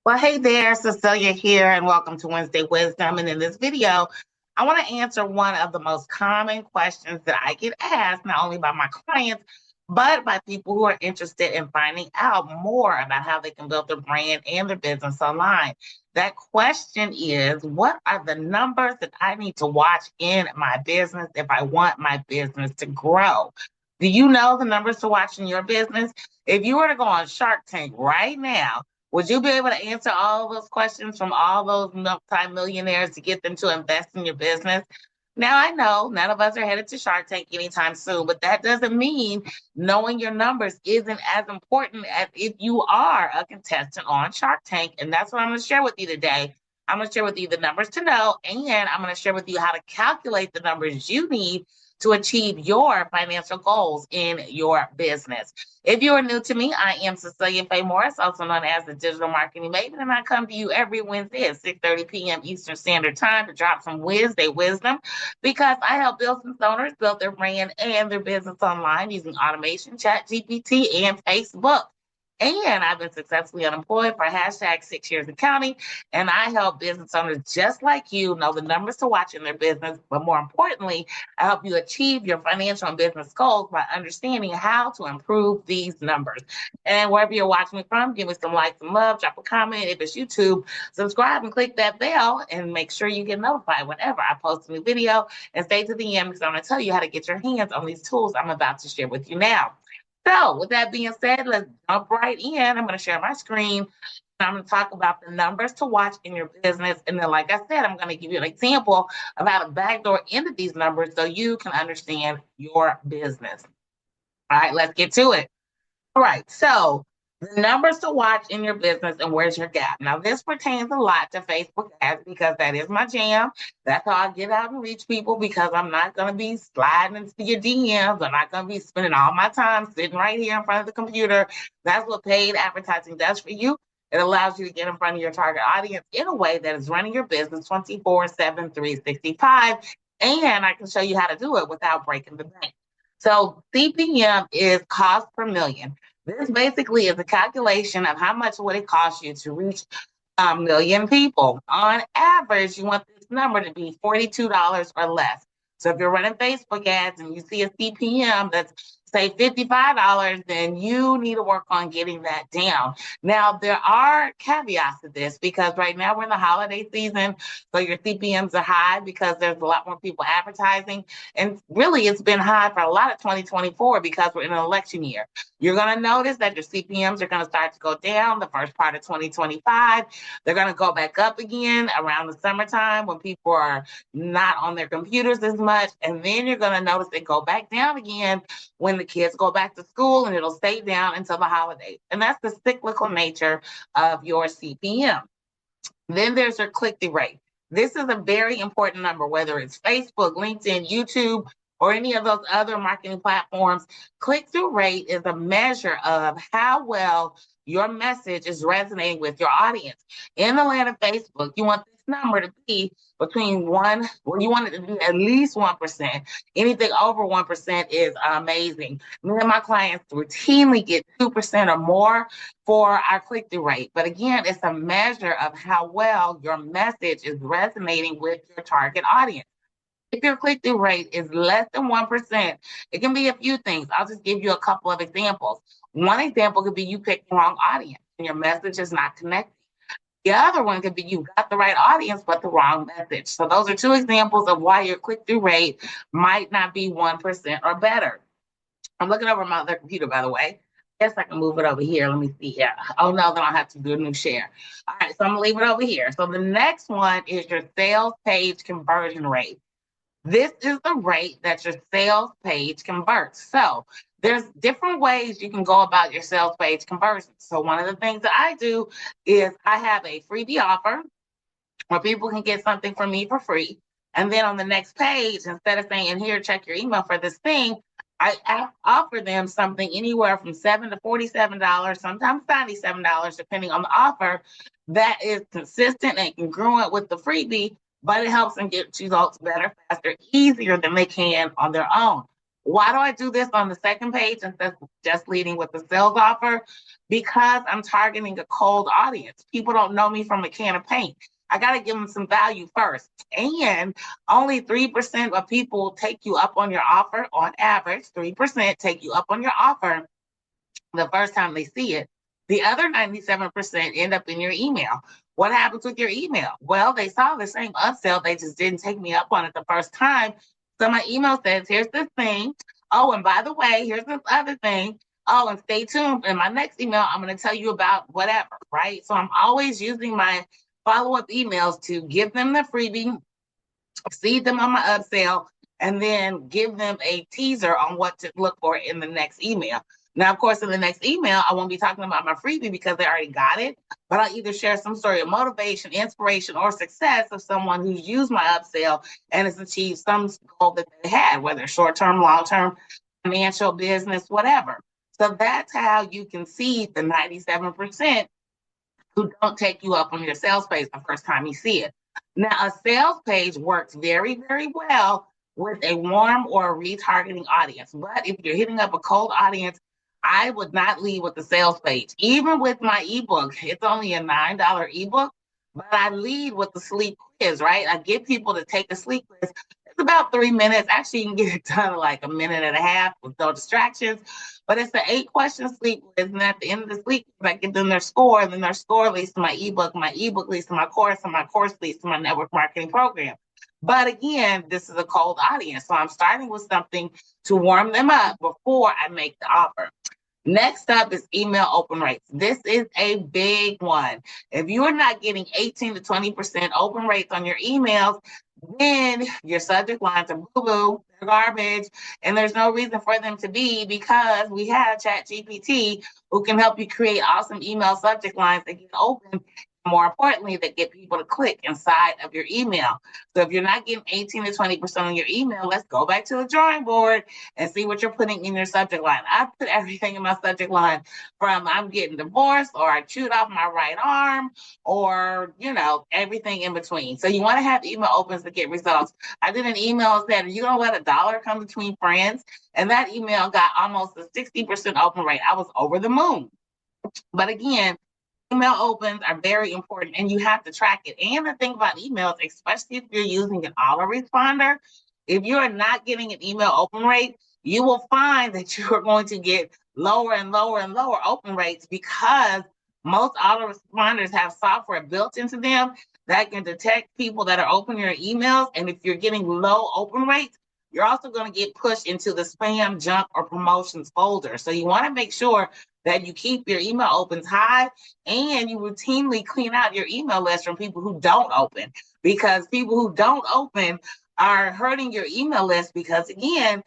Well, hey there, Cecelia here, and welcome to Wednesday Wisdom. And in this video, I want to answer one of the most common questions that I get asked, not only by my clients, but by people who are interested in finding out more about how they can build their brand and their business online. That question is, what are the numbers that I need to watch in my business if I want my business to grow? Do you know the numbers to watch in your business? If you were to go on Shark Tank right now, would you be able to answer all those questions from all those multi-millionaires to get them to invest in your business? Now, I know none of us are headed to Shark Tank anytime soon, but that doesn't mean knowing your numbers isn't as important as if you are a contestant on Shark Tank. And that's what I'm going to share with you today. I'm going to share with you the numbers to know, and I'm going to share with you how to calculate the numbers you need to achieve your financial goals in your business. If you are new to me, I am Cecelia Faye Morris, also known as the Digital Marketing Maven, and I come to you every Wednesday at 6:30 p.m. Eastern Standard Time to drop some Wednesday wisdom because I help business owners build their brand and their business online using automation, chat GPT, and Facebook. And I've been successfully unemployed for hashtag 6 years and counting. And I help business owners just like you know the numbers to watch in their business, but more importantly, I help you achieve your financial and business goals by understanding how to improve these numbers. And wherever you're watching me from, give me some likes and love, drop a comment. If it's YouTube, subscribe and click that bell and make sure you get notified whenever I post a new video. And stay to the end because I'm going to tell you how to get your hands on these tools I'm about to share with you now. So, with that being said, let's jump right in. I'm going to share my screen. I'm going to talk about the numbers to watch in your business. And then, like I said, I'm going to give you an example of how to backdoor into these numbers so you can understand your business. All right, let's get to it. All right, so the numbers to watch in your business and where's your gap. Now, this pertains a lot to Facebook ads because that is my jam. That's how I get out and reach people because I'm not going to be sliding into your DMs. I'm not going to be spending all my time sitting right here in front of the computer. That's what paid advertising does for you. It allows you to get in front of your target audience in a way that is running your business 24/7, 365. And I can show you how to do it without breaking the bank. So CPM is cost per million. This basically is a calculation of how much would it cost you to reach a million people. On average, you want this number to be $42 or less. So if you're running Facebook ads and you see a CPM that's say $55, then you need to work on getting that down. Now, there are caveats to this because right now we're in the holiday season, so your CPMs are high because there's a lot more people advertising. And really, it's been high for a lot of 2024 because we're in an election year. You're going to notice that your CPMs are going to start to go down the first part of 2025. They're going to go back up again around the summertime when people are not on their computers as much. And then you're going to notice it go back down again when the kids go back to school, and it'll stay down until the holidays. And that's the cyclical nature of your CPM. Then there's your click-through rate. This is a very important number, whether it's Facebook, LinkedIn, YouTube, or any of those other marketing platforms. Click-through rate is a measure of how well your message is resonating with your audience. In the land of Facebook, you want this number to be between one, well, you want it to be at least 1%. Anything over 1% is amazing. Me and my clients routinely get 2% or more for our click-through rate. But again, it's a measure of how well your message is resonating with your target audience. If your click-through rate is less than 1%, it can be a few things. I'll just give you a couple of examples. One example could be you picked the wrong audience and your message is not connecting. The other one could be you got the right audience, but the wrong message. So those are two examples of why your click-through rate might not be 1% or better. I'm looking over my other computer, by the way. Guess I can move it over here. Let me see here. Oh, no, then I'll have to do a new share. All right, so I'm going to leave it over here. So the next one is your sales page conversion rate. This is the rate that your sales page converts. So there's different ways you can go about your sales page conversion. So one of the things that I do is I have a freebie offer where people can get something from me for free. And then on the next page, instead of saying, here, check your email for this thing, I offer them something anywhere from $7 to $47, sometimes $97, depending on the offer, that is consistent and congruent with the freebie, but it helps them get results better, faster, easier than they can on their own. Why do I do this on the second page instead of just leading with the sales offer? Because I'm targeting a cold audience. People don't know me from a can of paint. I got to give them some value first. And only 3% of people take you up on your offer. On average, 3% take you up on your offer the first time they see it. The other 97% end up in your email. What happens with your email? Well, they saw the same upsell, they just didn't take me up on it the first time. So my email says, here's this thing. Oh, and by the way, here's this other thing. Oh, and stay tuned. In my next email, I'm going to tell you about whatever, right? So I'm always using my follow-up emails to give them the freebie, seed them on my upsell, and then give them a teaser on what to look for in the next email. Now, of course, in the next email, I won't be talking about my freebie because they already got it, but I'll either share some story of motivation, inspiration, or success of someone who's used my upsell and has achieved some goal that they had, whether short-term, long-term, financial, business, whatever. So that's how you can see the 97% who don't take you up on your sales page the first time you see it. Now, a sales page works very, very well with a warm or a retargeting audience. But if you're hitting up a cold audience, I would not lead with the sales page. Even with my ebook, it's only a $9 ebook, but I lead with the sleep quiz, right? I get people to take a sleep quiz. It's about 3 minutes. Actually, you can get it done in like a minute and a half with no distractions. But it's the 8-question sleep quiz. And at the end of the sleep quiz, I give them their score. And then their score leads to my ebook leads to my course, and my course leads to my network marketing program. But again, this is a cold audience. So I'm starting with something to warm them up before I make the offer. Next up is email open rates. This is a big one. If you are not getting 18 to 20% open rates on your emails, then your subject lines are boo-boo, they're garbage, and there's no reason for them to be because we have ChatGPT who can help you create awesome email subject lines that get open. More importantly, that get people to click inside of your email. So if you're not getting 18 to 20% on your email, let's go back to the drawing board and see what you're putting in your subject line. I put everything in my subject line from I'm getting divorced, or I chewed off my right arm, or, everything in between. So you want to have email opens to get results. I did an email that you don't let $1 come between friends. And that email got almost a 60% open rate. I was over the moon. But again, email opens are very important and you have to track it. And the thing about emails, especially if you're using an autoresponder, if you are not getting an email open rate, you will find that you are going to get lower and lower and lower open rates because most autoresponders have software built into them that can detect people that are opening your emails. And if you're getting low open rates, you're also going to get pushed into the spam, junk, or promotions folder. So you want to make sure that you keep your email opens high and you routinely clean out your email list from people who don't open, because people who don't open are hurting your email list because, again,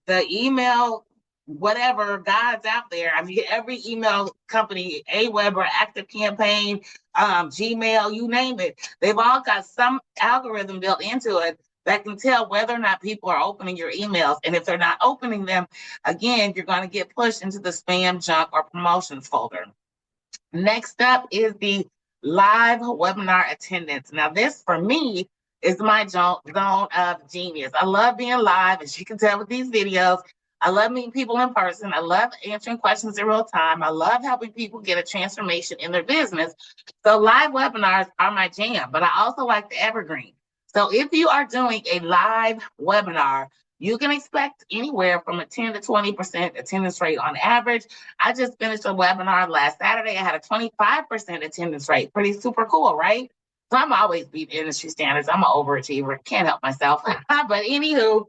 the email, whatever gods out there, I mean, every email company, Aweber, ActiveCampaign, Gmail, you name it, they've all got some algorithm built into it that can tell whether or not people are opening your emails. And if they're not opening them, again, you're going to get pushed into the spam, junk, or promotions folder. Next up is the live webinar attendance. Now, this for me is my zone of genius. I love being live, as you can tell with these videos. I love meeting people in person. I love answering questions in real time. I love helping people get a transformation in their business. So live webinars are my jam, but I also like the evergreen. So if you are doing a live webinar, you can expect anywhere from a 10 to 20% attendance rate on average. I just finished a webinar last Saturday. I had a 25% attendance rate. Pretty super cool, right? So I'm always beating industry standards. I'm an overachiever. Can't help myself. But anywho,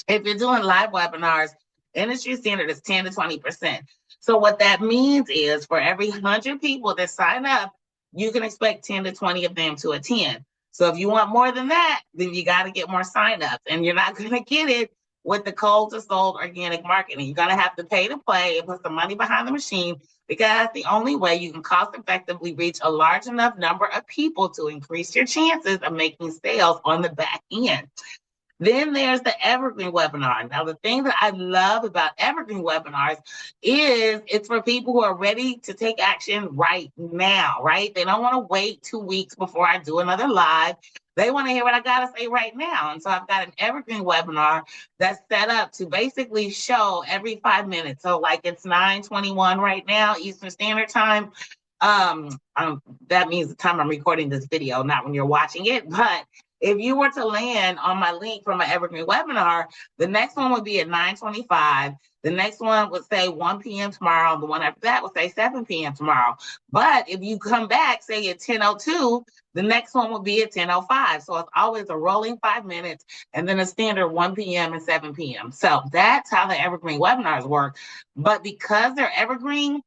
if you're doing live webinars, industry standard is 10 to 20%. So what that means is for every 100 people that sign up, you can expect 10 to 20 of them to attend. So if you want more than that, then you got to get more signups, and you're not going to get it with the cold to sold organic marketing. You're going to have to pay to play and put some money behind the machine, because that's the only way you can cost effectively reach a large enough number of people to increase your chances of making sales on the back end. Then there's the evergreen webinar. Now, the thing that I love about evergreen webinars is it's for people who are ready to take action right now, right? They don't want to wait 2 weeks before I do another live. They want to hear what I got to say right now. And so I've got an evergreen webinar that's set up to basically show every 5 minutes. So like it's 9:21 right now, Eastern Standard Time. That means the time I'm recording this video, not when you're watching it. But if you were to land on my link for my evergreen webinar, the next one would be at 9:25. The next one would say 1 p.m. tomorrow. The one after that would say 7 p.m. tomorrow. But if you come back, say at 10:02, the next one will be at 10:05. So it's always a rolling 5 minutes and then a standard 1 p.m. and 7 p.m. So that's how the evergreen webinars work. But because they're evergreen,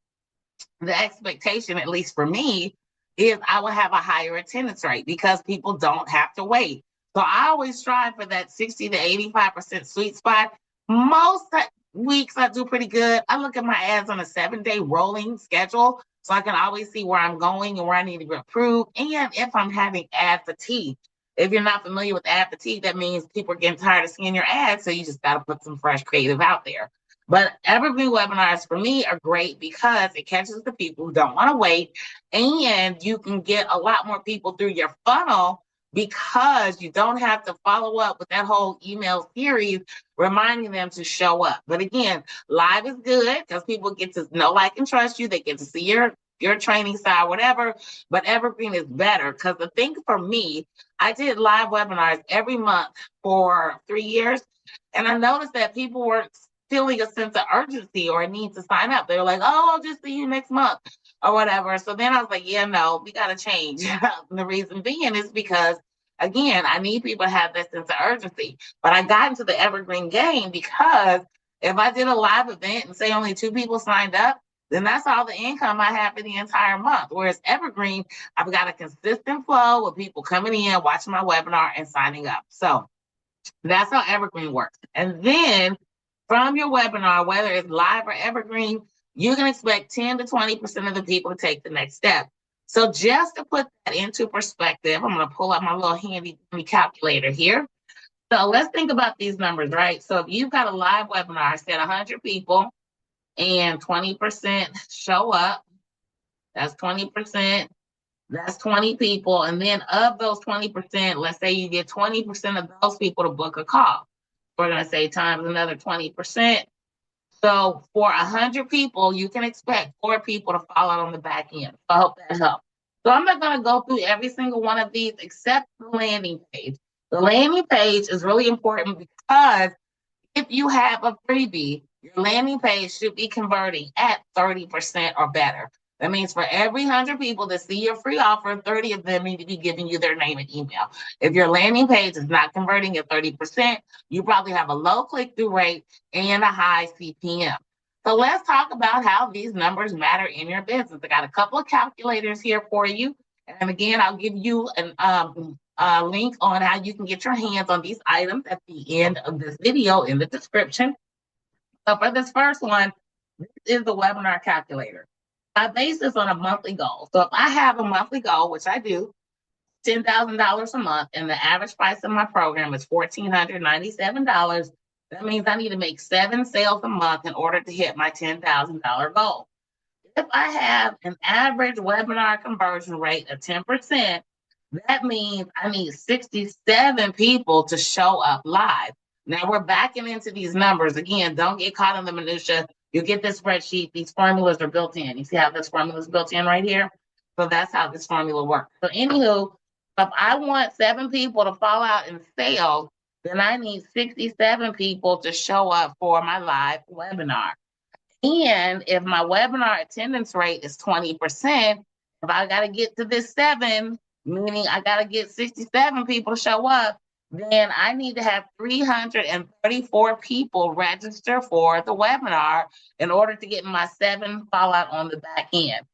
the expectation, at least for me, is I will have a higher attendance rate because people don't have to wait. So I always strive for that 60 to 85% sweet spot. Most weeks I do pretty good. I look at my ads on a 7-day rolling schedule so I can always see where I'm going and where I need to improve and if I'm having ad fatigue. If you're not familiar with ad fatigue, that means people are getting tired of seeing your ads, so you just got to put some fresh creative out there. But evergreen webinars for me are great because it catches the people who don't want to wait, and you can get a lot more people through your funnel because you don't have to follow up with that whole email series reminding them to show up. But again, live is good because people get to know, like, and trust you. They get to see your training style, whatever. But evergreen is better because the thing for me, I did live webinars every month for 3 years, and I noticed that people were feeling a sense of urgency or a need to sign up. They were like, oh, I'll just see you next month or whatever. So then I was like, yeah, no, we got to change. And the reason being is because, again, I need people to have that sense of urgency. But I got into the evergreen game because if I did a live event and say only 2 people signed up, then that's all the income I have for the entire month. Whereas evergreen, I've got a consistent flow of people coming in, watching my webinar and signing up. So that's how evergreen works. And then from your webinar, whether it's live or evergreen, you can expect 10 to 20% of the people to take the next step. So just to put that into perspective, I'm going to pull up my little handy calculator here. So let's think about these numbers, right? So if you've got a live webinar, I said 100 people and 20% show up, that's 20%. That's 20 people. And then of those 20%, let's say you get 20% of those people to book a call. We're going to say times another 20%. So for 100 people, you can expect 4 people to follow on the back end. So I hope that helps. So I'm not going to go through every single one of these except the landing page. The landing page is really important because if you have a freebie, your landing page should be converting at 30% or better. That means for every 100 people that see your free offer, 30 of them need to be giving you their name and email. If your landing page is not converting at 30%, you probably have a low click-through rate and a high CPM. So let's talk about how these numbers matter in your business. I got a couple of calculators here for you. And again, I'll give you a link on how you can get your hands on these items at the end of this video in the description. So for this first one, this is the webinar calculator. I base this on a monthly goal. So if I have a monthly goal, which I do, $10,000 a month, and the average price of my program is $1,497, that means I need to make 7 sales a month in order to hit my $10,000 goal. If I have an average webinar conversion rate of 10%, that means I need 67 people to show up live. Now we're backing into these numbers. Again, don't get caught in the minutia. You get this spreadsheet. These formulas are built in. You see how this formula is built in right here? So that's how this formula works. So anywho, if I want 7 people to fall out in sales, then I need 67 people to show up for my live webinar. And if my webinar attendance rate is 20%, if I got to get to this 7, meaning I got to get 67 people to show up, then I need to have 334 people register for the webinar in order to get my 7 fallout on the back end.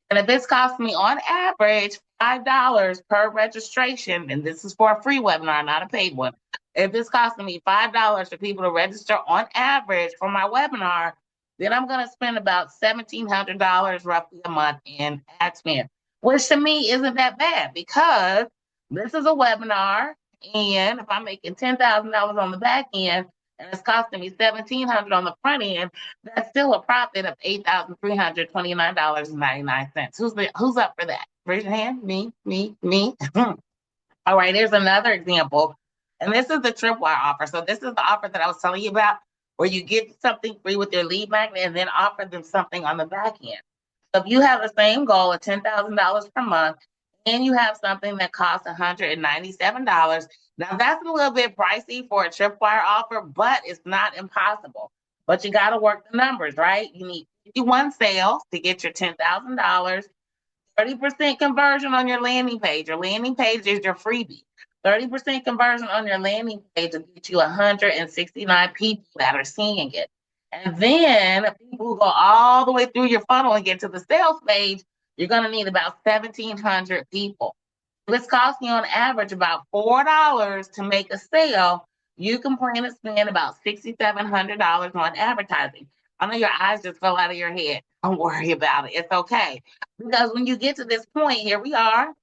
And if it's costing me on average $5 per registration, and this is for a free webinar, not a paid one, if it's costing me $5 for people to register on average for my webinar, then I'm going to spend about $1,700 roughly a month in ad spend, which to me isn't that bad because this is a webinar. And if I'm making $10,000 on the back end and it's costing me $1,700 on the front end, that's still a profit of $8,329.99. Who's up for that? Raise your hand. Me. All right, here's another example. And this is the tripwire offer. So this is the offer that I was telling you about, where you get something free with your lead magnet and then offer them something on the back end. So if you have the same goal of $10,000 per month and you have something that costs $197, now that's a little bit pricey for a tripwire offer, but it's not impossible. But you got to work the numbers, right? You need 51 sales to get your $10,000. 30% conversion on your landing page. Your landing page is your freebie. 30% conversion on your landing page will get you 169 people that are seeing it. And then people who go all the way through your funnel and get to the sales page, you're going to need about 1,700 people. If it's costing you on average about $4 to make a sale, you can plan to spend about $6,700 on advertising. I know your eyes just fell out of your head. Don't worry about it. It's okay. Because when you get to this point, here we are,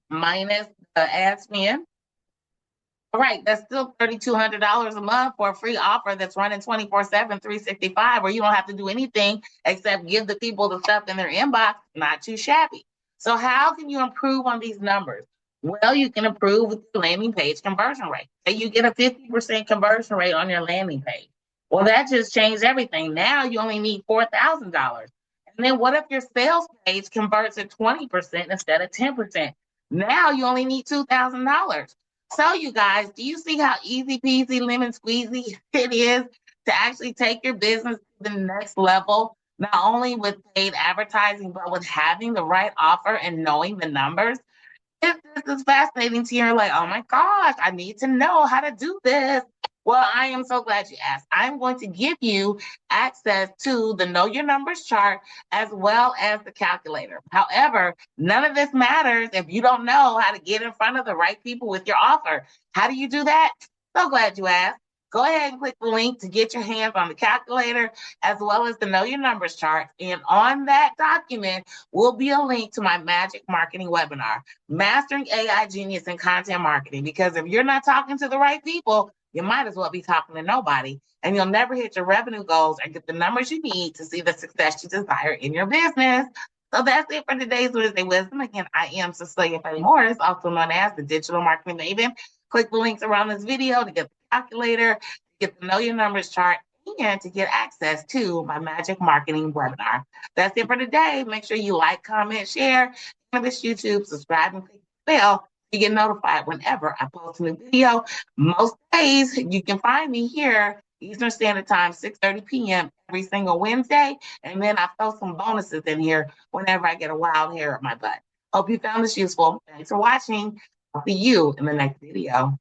minus the ad spend. All right, that's still $3,200 a month for a free offer that's running 24/7, 365, where you don't have to do anything except give the people the stuff in their inbox. Not too shabby. So how can you improve on these numbers? Well, you can improve with the landing page conversion rate. Say you get a 50% conversion rate on your landing page. Well, that just changed everything. Now you only need $4,000. And then what if your sales page converts at 20% instead of 10%? Now you only need $2,000. So, you guys, do you see how easy peasy lemon squeezy it is to actually take your business to the next level? Not only with paid advertising, but with having the right offer and knowing the numbers. If this is fascinating to you, you're like, oh my gosh, I need to know how to do this. Well, I am so glad you asked. I'm going to give you access to the Know Your Numbers chart as well as the calculator. However, none of this matters if you don't know how to get in front of the right people with your offer. How do you do that? So glad you asked. Go ahead and click the link to get your hands on the calculator as well as the Know Your Numbers chart. And on that document will be a link to my Magic Marketing webinar, Mastering AI Genius in Content Marketing. Because if you're not talking to the right people, you might as well be talking to nobody. And you'll never hit your revenue goals and get the numbers you need to see the success you desire in your business. So that's it for today's Wednesday Wisdom. Again, I am Cecelia Morris, also known as the Digital Marketing Maven. Click the links around this video to get the calculator, to get the Know Your Numbers chart, and to get access to my Magic Marketing webinar. That's it for today. Make sure you like, comment, share, and this YouTube, subscribe, and click the bell to get notified whenever I post a new video. Most days you can find me here Eastern Standard Time, 6:30 p.m. every single Wednesday. And then I throw some bonuses in here whenever I get a wild hair up my butt. Hope you found this useful. Thanks for watching. I'll see you in the next video.